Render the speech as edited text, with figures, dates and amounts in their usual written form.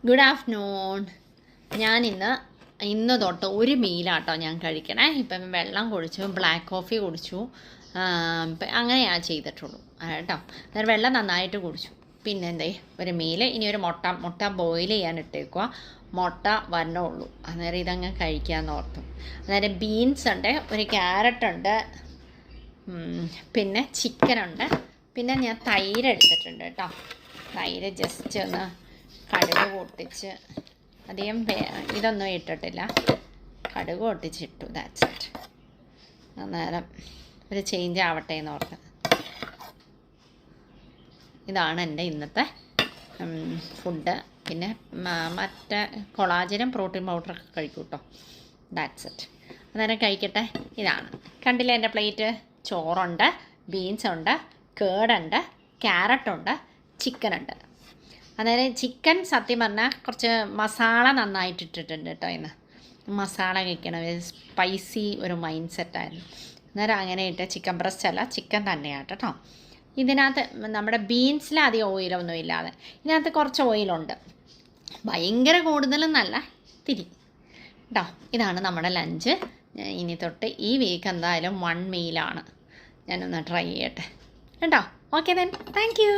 Good afternoon. ഇന്ന് തൊട്ട് ഒരു മീലാട്ടോ ഞാൻ കഴിക്കണേ. ഇപ്പം വെള്ളം കുടിച്ചു, ബ്ലാക്ക് കോഫി കുടിച്ചു, അങ്ങനെയാണ് ചെയ്തിട്ടുള്ളൂ കേട്ടോ. അന്നേരം വെള്ളം നന്നായിട്ട് കുടിച്ചു. പിന്നെ എന്തേ ഒരു മീൽ, ഇനി ഒരു മുട്ട ബോയിൽ ചെയ്യാൻ ഇട്ടേക്കുക. മുട്ട വരണുള്ളൂ, അന്നേരം ഇതങ്ങ് കഴിക്കാമെന്ന് ഓർത്തു. അന്നേരം ബീൻസ് ഉണ്ട്, ഒരു ക്യാരറ്റ് ഉണ്ട്, പിന്നെ ചിക്കനുണ്ട്, പിന്നെ ഞാൻ തൈര് എടുത്തിട്ടുണ്ട് കേട്ടോ. തൈര് ജസ്റ്റ് ഒന്ന് കടുക് പൊട്ടിച്ച്, അധികം ഇതൊന്നും ഇട്ടിട്ടില്ല, കടുക് പൊട്ടിച്ചിട്ടു. That's it. അന്നേരം ഒരു ചേഞ്ച് ആവട്ടെ എന്ന് ഓർത്ത്. ഇതാണ് എൻ്റെ ഇന്നത്തെ ഫുഡ്. പിന്നെ മറ്റേ കൊളാജനും പ്രോട്ടീൻ പൗഡറൊക്കെ കഴിക്കും കേട്ടോ. That's it. അന്നേരം കഴിക്കട്ടെ. ഇതാണ് കണ്ടില്ലേ എൻ്റെ പ്ലേറ്റ്. ചോറുണ്ട്, ബീൻസ് ഉണ്ട്, കേടുണ്ട്, ക്യാരറ്റുണ്ട്, ചിക്കനുണ്ട്. അന്നേരം ചിക്കൻ സത്യം പറഞ്ഞാൽ കുറച്ച് മസാല നന്നായിട്ട് ഇട്ടിട്ടുണ്ട് കേട്ടോ. ഇന്ന് മസാല കഴിക്കണം, സ്പൈസി ഒരു മൈൻഡ് സെറ്റായിരുന്നു. അന്നേരം അങ്ങനെ ഇട്ട് ചിക്കൻ ബ്രസ്റ്റ് അല്ല, ചിക്കൻ തന്നെയാണ് കേട്ടോ. ഇതിനകത്ത് നമ്മുടെ ബീൻസിൽ അധികം ഓയിലൊന്നും ഇല്ലാതെ, ഇതിനകത്ത് കുറച്ച് ഓയിലുണ്ട്, ഭയങ്കര കൂടുതലൊന്നല്ല, തിരി കേട്ടോ. ഇതാണ് നമ്മുടെ ലഞ്ച്. ഇനി തൊട്ട് ഈ വീക്ക് എന്തായാലും 1 മീലാണ്. ഞാനൊന്ന് ട്രൈ ചെയ്യട്ടെ കേട്ടോ. Okay then, thank you.